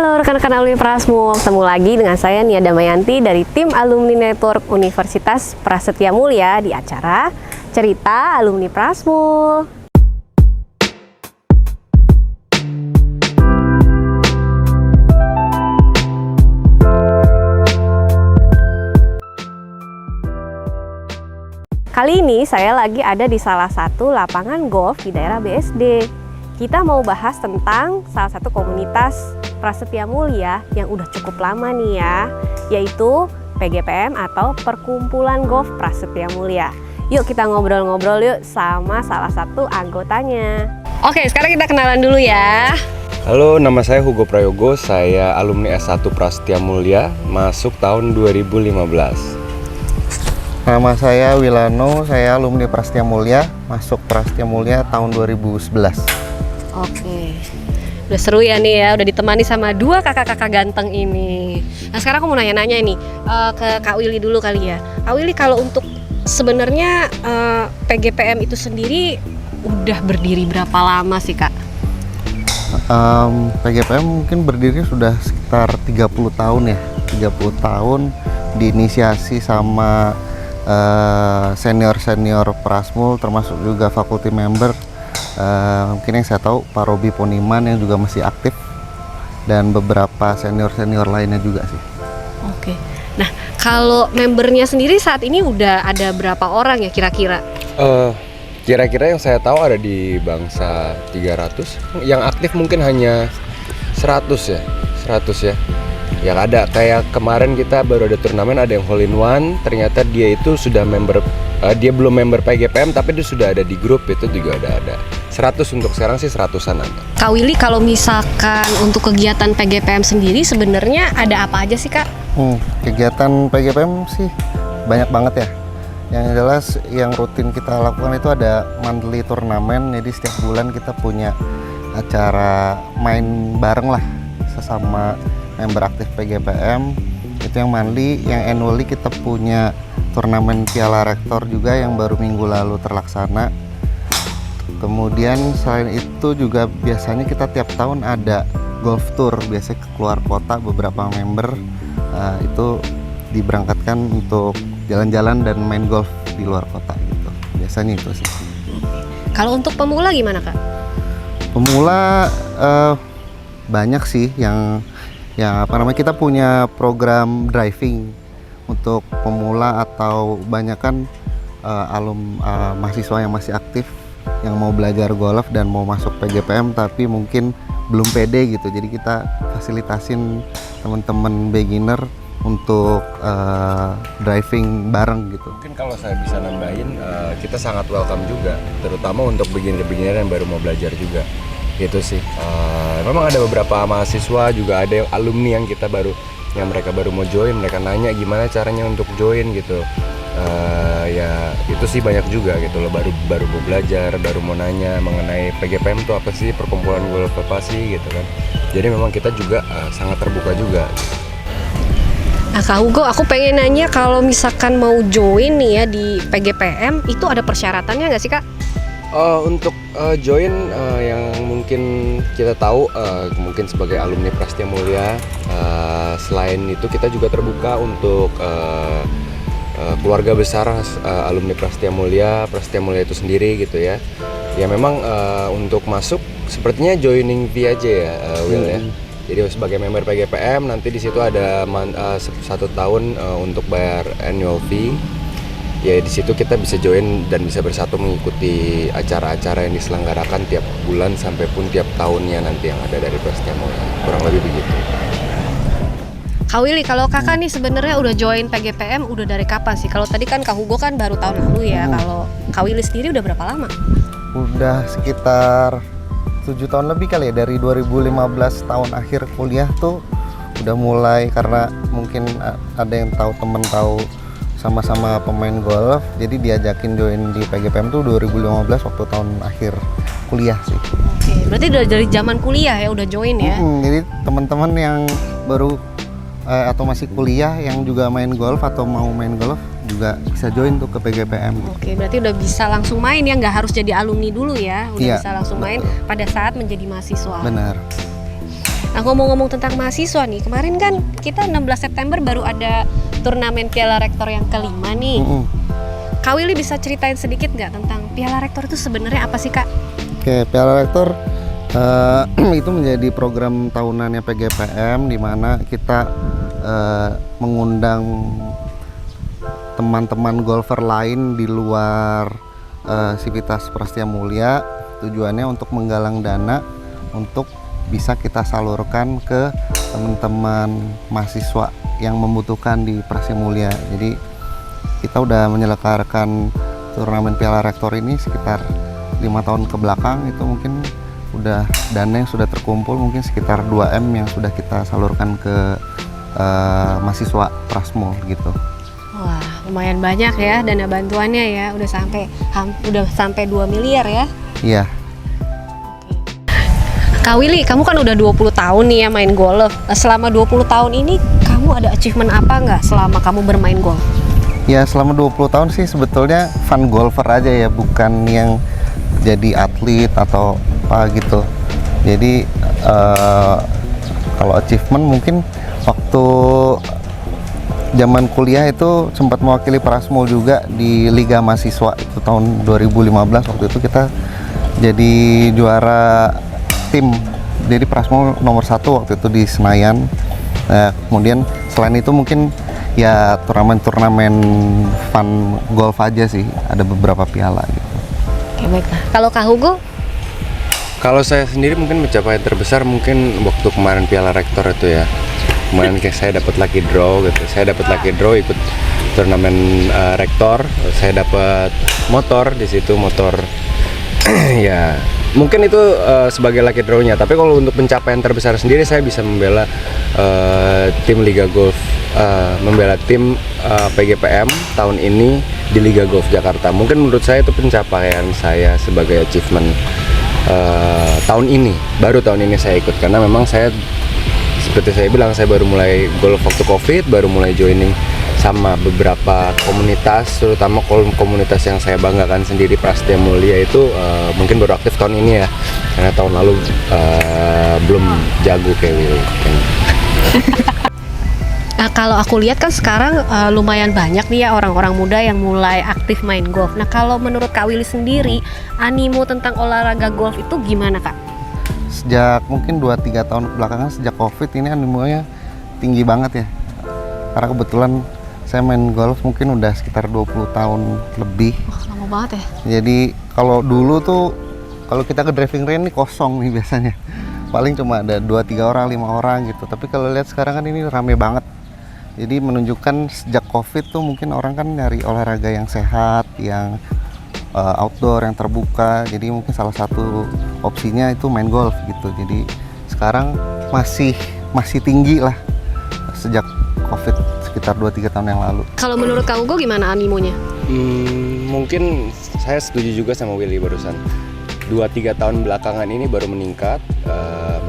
Halo rekan-rekan alumni Prasmul, ketemu lagi dengan saya Nia Damayanti dari tim Alumni Network Universitas Prasetya Mulia di acara Cerita Alumni Prasmul. Kali ini saya lagi ada di salah satu lapangan golf di daerah BSD. Kita mau bahas tentang salah satu komunitas Prasetya Mulia yang udah cukup lama nih ya, yaitu PGPM atau Perkumpulan Golf Prasetya Mulia. Yuk kita ngobrol-ngobrol yuk sama salah satu anggotanya. Oke, sekarang kita kenalan dulu ya. Halo, nama saya Hugo Prayogo, saya alumni S1 Prasetya Mulia, masuk tahun 2015. Nama saya Wilano, saya alumni Prasetya Mulia, masuk Prasetya Mulia tahun 2011. Oke, udah seru ya nih ya, udah ditemani sama dua kakak-kakak ganteng ini. Nah sekarang aku mau nanya-nanya nih ke Kak Willy dulu kali ya. Kak Willy, kalau untuk sebenarnya PGPM itu sendiri udah berdiri berapa lama sih Kak? PGPM mungkin berdiri sudah sekitar 30 tahun ya, 30 tahun diinisiasi sama senior-senior Prasmul termasuk juga faculty member. Mungkin yang saya tahu Pak Robi Poniman yang juga masih aktif dan beberapa senior-senior lainnya juga sih. Oke. Nah, kalau membernya sendiri saat ini udah ada berapa orang ya kira-kira? Kira-kira yang saya tahu ada di bangsa 300, yang aktif mungkin hanya 100 ya. Yang ada kayak kemarin kita baru ada turnamen, ada yang hole in one, ternyata dia itu sudah member, dia belum member PGPM tapi dia sudah ada di grup, itu juga ada 100 untuk sekarang sih, 100-an ada. Kak Willy, kalau misalkan untuk kegiatan PGPM sendiri sebenarnya ada apa aja sih Kak? Kegiatan PGPM sih banyak banget ya. Yang jelas yang rutin kita lakukan itu ada monthly turnamen, jadi setiap bulan kita punya acara main bareng lah sesama member aktif PGPM. Itu yang monthly. Yang annually kita punya turnamen Piala Rektor juga yang baru minggu lalu terlaksana. Kemudian selain itu juga biasanya kita tiap tahun ada golf tour, biasanya keluar kota beberapa member itu diberangkatkan untuk jalan-jalan dan main golf di luar kota gitu. Biasanya itu sih. Kalau untuk pemula gimana Kak? Pemula banyak sih yang apa namanya, kita punya program driving untuk pemula atau banyak kan mahasiswa yang masih aktif yang mau belajar golf dan mau masuk PGPM tapi mungkin belum pede gitu, jadi kita fasilitasin teman-teman beginner untuk driving bareng gitu. Mungkin kalau saya bisa nambahin, kita sangat welcome juga, terutama untuk beginner-beginner yang baru mau belajar juga. Gitu sih. Memang ada beberapa mahasiswa juga, ada yang alumni yang mereka baru mau join, mereka nanya gimana caranya untuk join gitu. Ya itu sih banyak juga gitu loh, baru mau belajar, baru mau nanya mengenai PGPM itu apa sih, perkumpulan golf apa sih gitu kan. Jadi memang kita juga sangat terbuka juga. Nah Kak Hugo, aku pengen nanya kalau misalkan mau join nih ya di PGPM, itu ada persyaratannya nggak sih Kak? Untuk join yang mungkin kita tahu, mungkin sebagai alumni Prasetya Mulia, selain itu kita juga terbuka untuk keluarga besar alumni Prasetya Mulia itu sendiri gitu ya. Ya memang untuk masuk sepertinya joining fee aja ya, Will ya. Jadi sebagai member PGPM nanti di situ ada 1 tahun untuk bayar annual fee. Ya di situ kita bisa join dan bisa bersatu mengikuti acara-acara yang diselenggarakan tiap bulan sampai pun tiap tahunnya nanti yang ada dari Prasetya Mulia. Kurang lebih begitu. Kak Willy, kalau kakak nih sebenarnya udah join PGPM udah dari kapan sih? Kalau tadi kan Kak Hugo kan baru tahun lalu ya. Kalau Kak Willy sendiri udah berapa lama? Udah sekitar 7 tahun lebih kali ya, dari 2015 tahun akhir kuliah tuh udah mulai, karena mungkin ada yang temen tahu sama-sama pemain golf, jadi diajakin join di PGPM tuh 2015 waktu tahun akhir kuliah sih. Oke, berarti udah dari zaman kuliah ya udah join ya? Jadi teman-teman yang baru atau masih kuliah yang juga main golf atau mau main golf juga bisa join tuh ke PGPM. Oke, berarti udah bisa langsung main ya, nggak harus jadi alumni dulu ya, udah iya, bisa langsung main pada saat menjadi mahasiswa. Benar. Nah Nah, ngomong-ngomong tentang mahasiswa nih, kemarin kan kita 16 September baru ada turnamen Piala Rektor yang kelima nih. Kak Willy bisa ceritain sedikit nggak tentang Piala Rektor itu sebenarnya apa sih, Kak? Oke, Piala Rektor itu menjadi program tahunannya PGPM di mana kita mengundang teman-teman golfer lain di luar Sivitas Prastia Mulia. Tujuannya untuk menggalang dana untuk bisa kita salurkan ke teman-teman mahasiswa yang membutuhkan di Prastia Mulia. Jadi kita udah menyelenggarakan turnamen Piala Rektor ini sekitar 5 tahun ke belakang. Itu mungkin udah dana yang sudah terkumpul mungkin sekitar 2M yang sudah kita salurkan ke mahasiswa Prasmul gitu. Wah, lumayan banyak ya dana bantuannya ya, udah sampai 2 miliar ya. Iya. Kak Willy, kamu kan udah 20 tahun nih ya main golf. Selama 20 tahun ini kamu ada achievement apa nggak selama kamu bermain golf? Ya selama 20 tahun sih sebetulnya fun golfer aja ya, bukan yang jadi atlet atau apa gitu. Jadi kalau achievement mungkin waktu zaman kuliah itu sempat mewakili Prasmul juga di Liga Mahasiswa itu tahun 2015. Waktu itu kita jadi juara tim, jadi Prasmul nomor 1 waktu itu di Senayan. Kemudian selain itu mungkin ya turnamen fun golf aja sih, ada beberapa piala gitu. Oke, baiklah. Kalau Kak Hugo? Kalau saya sendiri mungkin pencapaian terbesar mungkin waktu kemarin Piala Rektor itu ya. Kemarin saya dapat lucky draw gitu. Saya dapat lucky draw ikut turnamen Rektor. Saya dapat motor di situ, motor ya. Mungkin itu sebagai lucky draw-nya. Tapi kalau untuk pencapaian terbesar sendiri saya bisa membela tim Liga Golf, membela tim PGPM tahun ini di Liga Golf Jakarta. Mungkin menurut saya itu pencapaian saya sebagai achievement tahun ini. Baru tahun ini saya ikut karena memang saya seperti saya bilang, saya baru mulai golf waktu Covid, baru mulai joining sama beberapa komunitas, terutama komunitas yang saya banggakan sendiri, Prastia Mulia itu mungkin baru aktif tahun ini ya, karena tahun lalu belum jago kayak Willy. Nah, kalau aku lihat kan sekarang lumayan banyak nih ya orang-orang muda yang mulai aktif main golf. Nah, kalau menurut Kak Willy sendiri, animo tentang olahraga golf itu gimana, Kak? Sejak mungkin 2-3 tahun belakangan sejak Covid ini animonya tinggi banget ya. Karena kebetulan saya main golf mungkin udah sekitar 20 tahun lebih. Wah, lama banget ya. Jadi kalau dulu tuh kalau kita ke driving range ini kosong nih biasanya. Paling cuma ada 2-3 orang, 5 orang gitu. Tapi kalau lihat sekarang kan ini rame banget. Jadi menunjukkan sejak Covid tuh mungkin orang kan nyari olahraga yang sehat, yang outdoor, yang terbuka. Jadi mungkin salah satu opsinya itu main golf gitu. Jadi sekarang masih tinggi lah sejak Covid sekitar 2-3 tahun yang lalu. Kalau menurut Kak Hugo gimana animonya? Mungkin saya setuju juga sama Willy barusan. 2-3 tahun belakangan ini baru meningkat,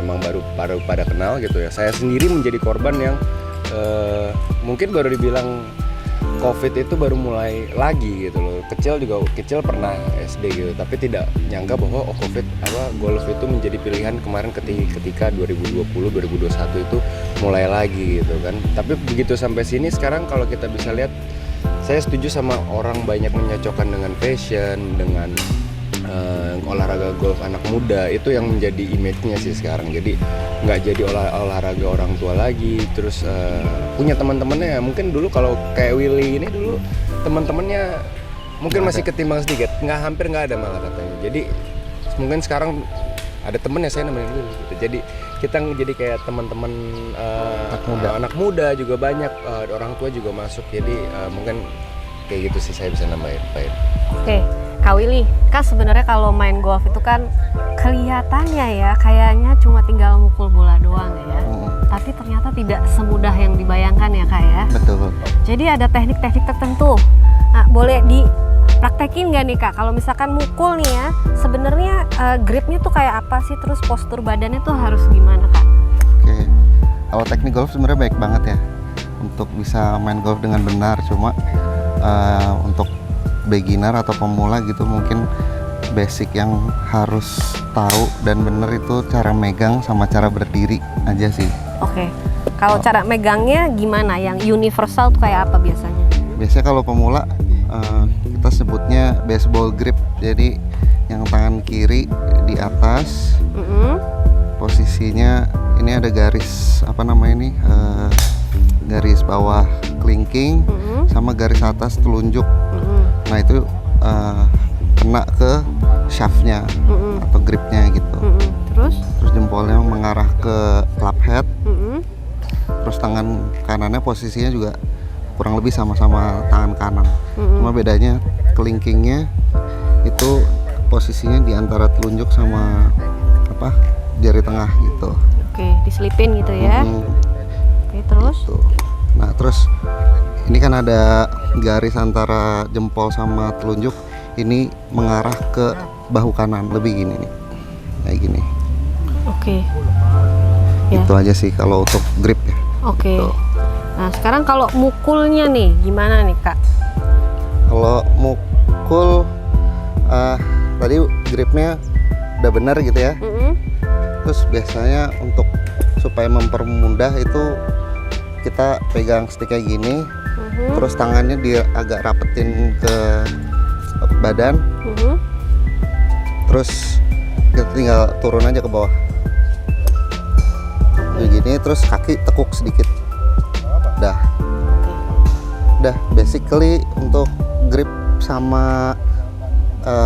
memang baru pada kenal gitu ya. Saya sendiri menjadi korban yang mungkin baru dibilang Covid itu baru mulai lagi gitu loh. Kecil pernah SD gitu, tapi tidak nyangka bahwa Covid golf itu menjadi pilihan kemarin ketika 2020 2021 itu mulai lagi gitu kan. Tapi begitu sampai sini sekarang kalau kita bisa lihat, saya setuju sama orang banyak menyocokkan dengan fashion, dengan olahraga golf anak muda itu yang menjadi image-nya sih sekarang. Jadi nggak jadi olahraga orang tua lagi, terus punya teman-temannya. Mungkin dulu kalau kayak Willy ini dulu teman-temannya mungkin masih ketimbang sedikit, hampir nggak ada malah katanya. Jadi mungkin sekarang ada temennya saya nemenin Willy gitu. Jadi kita jadi kayak teman-teman anak muda juga banyak, orang tua juga masuk. Jadi mungkin kayak gitu sih saya bisa nambahin. Oke, Kak Willy, Kak sebenarnya kalau main golf itu kan kelihatannya ya kayaknya cuma tinggal mukul bola doang ya. Tapi ternyata tidak semudah yang dibayangkan ya Kak ya. Betul. Jadi ada teknik-teknik tertentu. Nah, boleh dipraktekin nggak nih Kak? Kalau misalkan mukul nih ya, sebenarnya gripnya tuh kayak apa sih? Terus postur badannya tuh harus gimana Kak? Oke, kalau teknik golf sebenarnya baik banget ya untuk bisa main golf dengan benar. Cuma untuk beginner atau pemula gitu mungkin basic yang harus tahu dan bener itu cara megang sama cara berdiri aja sih. Oke. Kalau cara megangnya gimana? Yang universal tuh kayak apa biasanya? Biasanya kalau pemula kita sebutnya baseball grip. Jadi yang tangan kiri di atas, posisinya ini ada garis apa namanya ini, garis bawah kelingking sama garis atas telunjuk. Nah itu kena ke shaftnya atau gripnya gitu. Terus Jempolnya mengarah ke club head. Terus tangan kanannya posisinya juga kurang lebih sama-sama tangan kanan. Cuma bedanya kelingkingnya itu posisinya di antara telunjuk sama apa jari tengah gitu. Oke, diselipin gitu ya. Oke, terus Gitu. Nah terus ini kan ada garis antara jempol sama telunjuk, ini mengarah ke bahu kanan, lebih gini nih, kayak gini. oke. Ya. Itu aja sih kalau untuk grip ya. Oke. Tuh. Nah, sekarang kalau mukulnya nih gimana nih, Kak? Kalau mukul tadi gripnya udah benar gitu ya. Terus biasanya untuk supaya mempermudah itu kita pegang stick kayak gini, terus tangannya dia agak rapetin ke badan, terus kita tinggal turun aja ke bawah begini, terus kaki tekuk sedikit, dah basically untuk grip sama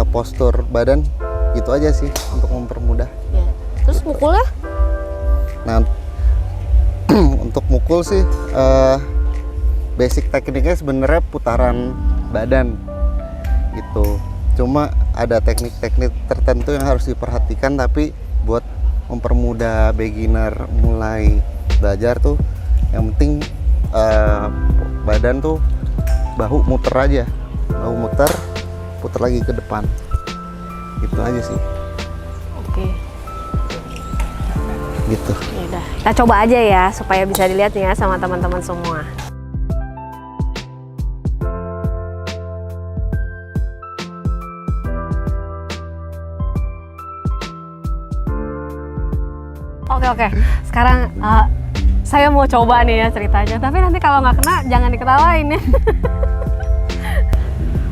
postur badan gitu aja sih untuk mempermudah. Ya. Terus mukulnya? Nah untuk mukul sih basic tekniknya sebenarnya putaran badan gitu. Cuma ada teknik-teknik tertentu yang harus diperhatikan, tapi buat mempermudah beginner mulai belajar tuh yang penting badan tuh bahu muter aja, bahu muter, putar lagi ke depan, gitu aja sih. Oke. Gitu. Ya udah, kita coba aja ya supaya bisa dilihat nih ya sama teman-teman semua. Oke. Sekarang saya mau coba nih ya ceritanya. Tapi nanti kalau nggak kena jangan diketawain ya.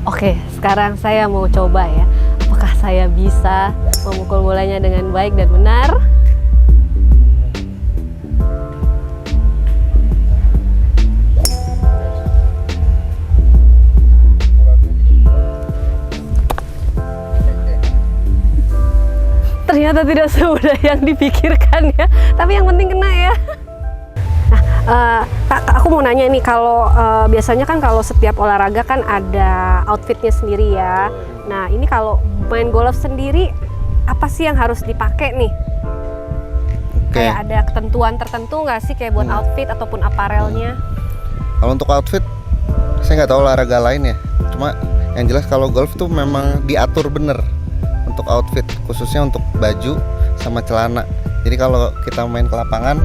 Oke, sekarang saya mau coba ya. Apakah saya bisa memukul bolanya dengan baik dan benar? Ternyata tidak semudah yang dipikirkan ya, tapi yang penting kena ya. Nah, Kak, aku mau nanya nih, kalau biasanya kan kalau setiap olahraga kan ada outfitnya sendiri ya. Nah, ini kalau main golf sendiri, apa sih yang harus dipakai nih? Kayak ada ketentuan tertentu nggak sih kayak buat outfit ataupun aparelnya? Kalau untuk outfit, saya nggak tahu olahraga lain ya. Cuma yang jelas kalau golf tuh memang diatur bener untuk outfit, khususnya untuk baju sama celana. Jadi kalau kita main ke lapangan,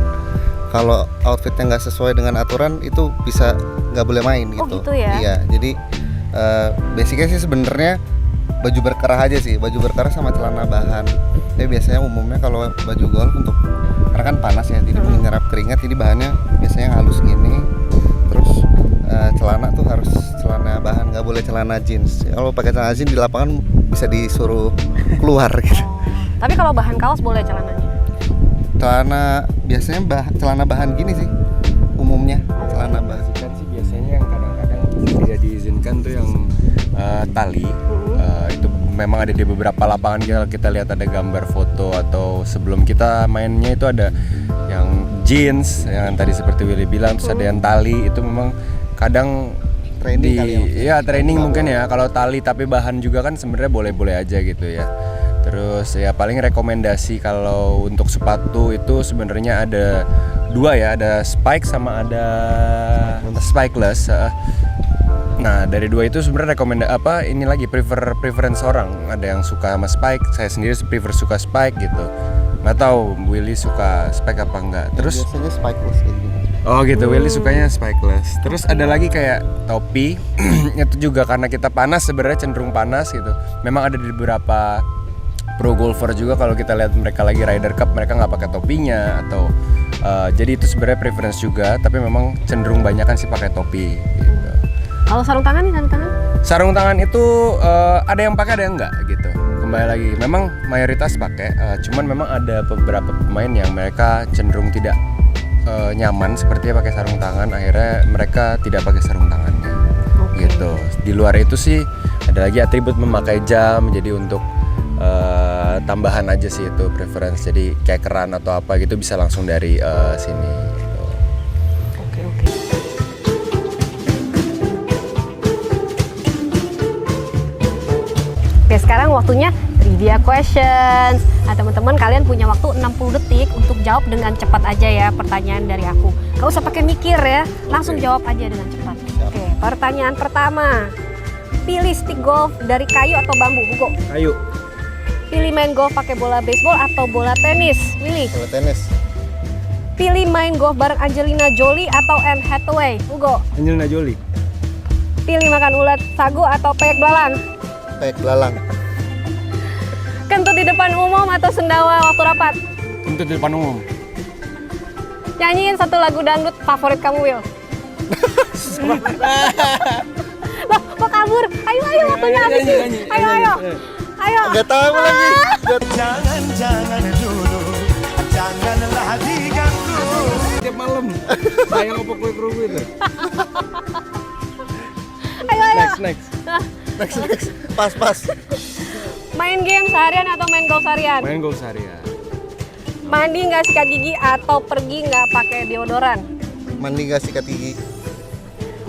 kalau outfitnya nggak sesuai dengan aturan itu bisa nggak boleh main gitu. Oh gitu ya? Iya, jadi basicnya sih sebenarnya baju berkerah aja sih, baju berkerah sama celana bahan. Tapi biasanya umumnya kalau baju golf untuk, karena kan panas ya, jadi menyerap keringat, jadi bahannya biasanya yang halus gini. Terus celana tuh harus celana bahan, nggak boleh celana jeans. Kalau pakai celana jeans di lapangan bisa disuruh keluar gitu. Tapi kalau bahan kaos boleh celananya? Celana biasanya celana bahan gini sih umumnya, celana bahan. Kan sih biasanya yang kadang-kadang tidak diizinkan tuh yang tali. Itu memang ada di beberapa lapangan, kita lihat ada gambar foto, atau sebelum kita mainnya itu ada yang jeans yang tadi seperti Willy bilang, terus ada yang tali. Itu memang kadang Training kali ya? Ya training mungkin ya. Kalau tali tapi bahan juga kan sebenarnya boleh-boleh aja gitu ya. Terus ya paling rekomendasi kalau untuk sepatu itu sebenarnya ada dua ya, ada spike sama ada spikeless. Nah dari dua itu sebenarnya preference orang. Ada yang suka sama spike, saya sendiri prefer suka spike gitu. Nggak tahu Willy suka spike apa enggak. Terus biasanya spikeless kayak gini. Oh gitu, Willy sukanya spikeless. Terus ada lagi kayak topi, itu juga karena kita panas, sebenarnya cenderung panas gitu. Memang ada di beberapa pro golfer juga kalau kita lihat mereka lagi Ryder Cup, mereka nggak pakai topinya atau jadi itu sebenarnya preference juga, tapi memang cenderung banyak kan sih pakai topi gitu. Kalau sarung tangan nih, sarung tangan? Sarung tangan itu ada yang pakai ada yang enggak gitu. Kembali lagi, memang mayoritas pakai, cuman memang ada beberapa pemain yang mereka cenderung tidak nyaman sepertinya pakai sarung tangan, akhirnya mereka tidak pakai sarung tangannya. Gitu. Di luar itu sih ada lagi atribut memakai jam, jadi untuk tambahan aja sih itu preference, jadi kayak keran atau apa gitu bisa langsung dari sini gitu. Oke. Oke, sekarang waktunya trivia questions. Nah, teman-teman, kalian punya waktu 60 detik untuk jawab dengan cepat aja ya pertanyaan dari aku. Gak usah pakai mikir ya, langsung jawab aja dengan cepat. Oke, pertanyaan pertama. Pilih stick golf dari kayu atau bambu, Hugo? Kayu. Pilih main golf pakai bola baseball atau bola tenis, Willy? Bola tenis. Pilih main golf bareng Angelina Jolie atau Anne Hathaway, Hugo? Angelina Jolie. Pilih makan ulat sagu atau peyek belalang? Peyek belalang. Kentut di depan umum atau sendawa waktu rapat? Kentut di depan umum. Nyanyiin satu lagu dangdut favorit kamu, Will. Loh, kok kabur? Ayo, waktunya habis nih. Ayo. Gak tahu lagi. Jangan dulu, janganlah diganggu. Tiap malam. Sayang apa kue kerungu itu? Ayo. Next. Pas. Main game seharian atau main golf seharian? Main golf seharian. Mandi nggak sikat gigi atau pergi nggak pakai deodoran? Mandi gak sikat gigi.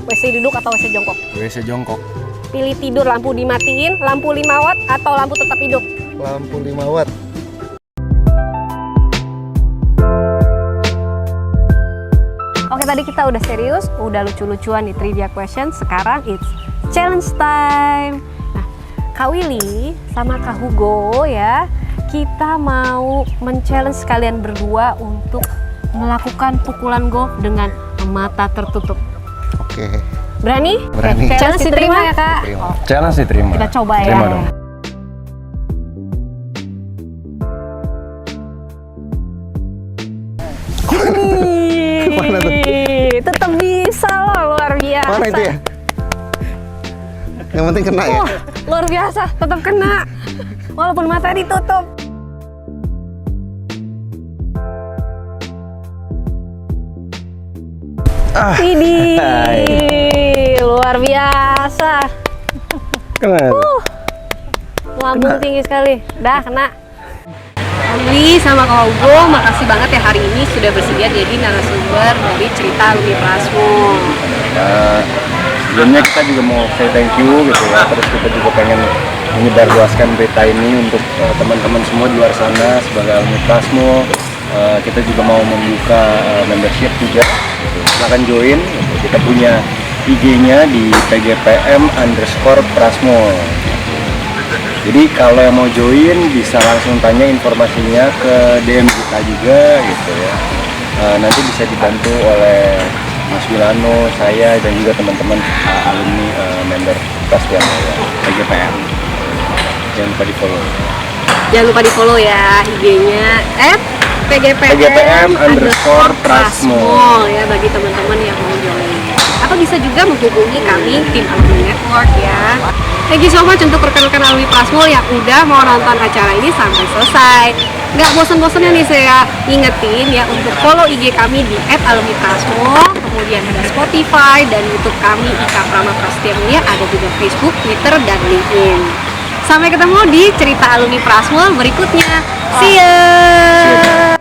WC duduk atau WC jongkok? WC jongkok. Pilih tidur lampu dimatiin, lampu 5 watt atau lampu tetap hidup? Lampu 5 watt. Oke, tadi kita udah serius, udah lucu-lucuan di trivia question. Sekarang it's challenge time. Nah, Kak Willy sama Kak Hugo ya, kita mau men-challenge kalian berdua untuk melakukan pukulan golf dengan mata tertutup. Oke. Berani? Berani. Oke, challenge diterima ya, Kak? Terima. Challenge diterima. Kita coba ya. Terima dong. Mana tuh? Tetap bisa loh, luar biasa. Mana itu ya? Yang penting kena ya. Wah, luar biasa, tetap kena. Walaupun mata ditutup. Widih, luar biasa. Keren. Lambung tinggi sekali. Dah kena. Willy sama Kak Hugo, makasih banget ya hari ini sudah bersedia jadi narasumber dari cerita Alumni Prasmo. Sebelumnya kita juga mau say thank you gitu ya. Terus kita juga pengen menyebarluaskan berita ini untuk teman-teman semua di luar sana sebagai Alumni Prasmo. Kita juga mau membuka membership juga. Gitu. Silahkan join. Gitu. Kita punya IG-nya di pgpm_prasmo. Jadi kalau yang mau join bisa langsung tanya informasinya ke DM kita juga gitu ya. Nanti bisa dibantu oleh Mas Wilano, saya dan juga teman-teman alumni member Prastia Mulia PGPM. Jangan lupa di follow. Jangan lupa di follow ya IG-nya @pgpm_prasmo ya bagi teman-teman yang mau join. Atau bisa juga menghubungi kami tim Alumni Network ya. Thank you so much untuk rekan-rekan Alumni Prasmo yang udah mau nonton acara ini sampai selesai. Nggak bosan-bosannya nih saya ingetin ya untuk follow IG kami di @alumniprasmo, kemudian ada Spotify dan YouTube kami Ika Prama Prastia Mulia, ada juga Facebook, Twitter, dan LinkedIn. Sampai ketemu di cerita Alumni Prasmo berikutnya. See ya.